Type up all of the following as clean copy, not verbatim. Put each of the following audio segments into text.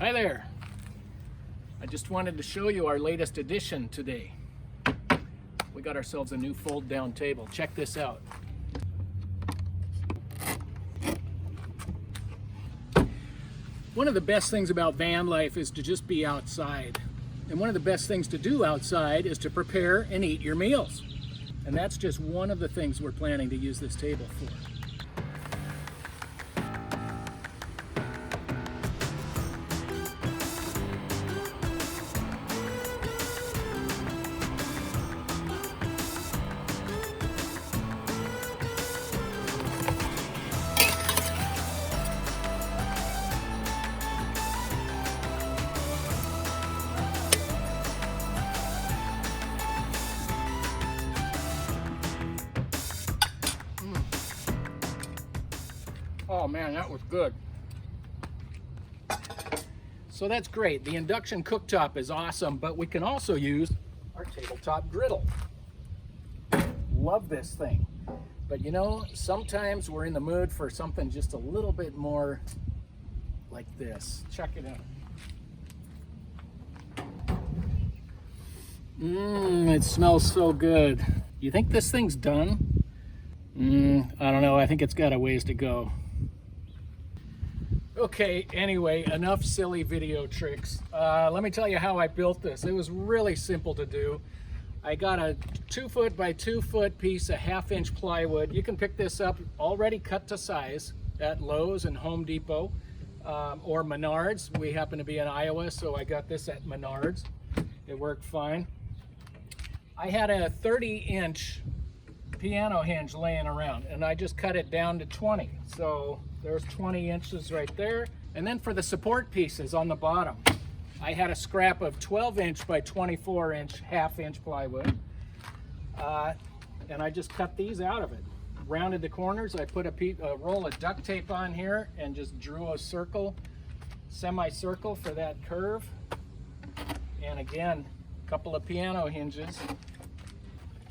Hi there. I just wanted to show you our latest addition today. We got ourselves a new fold down table. Check this out. One of the best things about van life is to just be outside. And one of the best things to do outside is to prepare and eat your meals. And that's just one of the things we're planning to use this table for. Oh man, that was good. So that's great. The induction cooktop is awesome, but we can also use our tabletop griddle. Love this thing. But you know, sometimes we're in the mood for something just a little bit more like this. Check it out. It smells so good. You think this thing's done? I don't know. I think it's got a ways to go. Okay, anyway, enough silly video tricks. Let me tell you how I built this. It was really simple to do. I got a 2 foot by 2 foot piece of 1/2 inch plywood. You can pick this up already cut to size at Lowe's and Home Depot or Menards. We happen to be in Iowa, so I got this at Menards. It worked fine. I had a 30-inch piano hinge laying around, and I just cut it down to 20. So there's 20 inches right there. And then for the support pieces on the bottom, I had a scrap of 12-inch by 24-inch 1/2 inch plywood. And I just cut these out of it. Rounded the corners. I put a roll of duct tape on here and just drew a circle, semicircle for that curve. And again, a couple of piano hinges.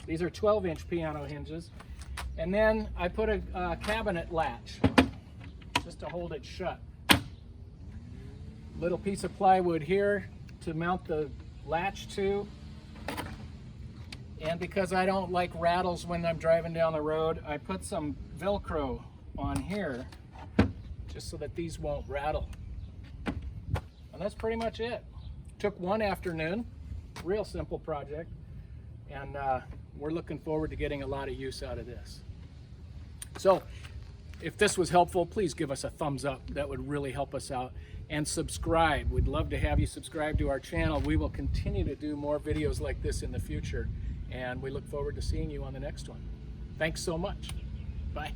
These are 12-inch piano hinges. And then I put a cabinet latch just to hold it shut. Little piece of plywood here to mount the latch to. And because I don't like rattles when I'm driving down the road, I put some Velcro on here just so that these won't rattle. And that's pretty much it. Took one afternoon, real simple project. And we're looking forward to getting a lot of use out of this. So if this was helpful, please give us a thumbs up. That would really help us out. And subscribe. We'd love to have you subscribe to our channel. We will continue to do more videos like this in the future. And we look forward to seeing you on the next one. Thanks so much. Bye.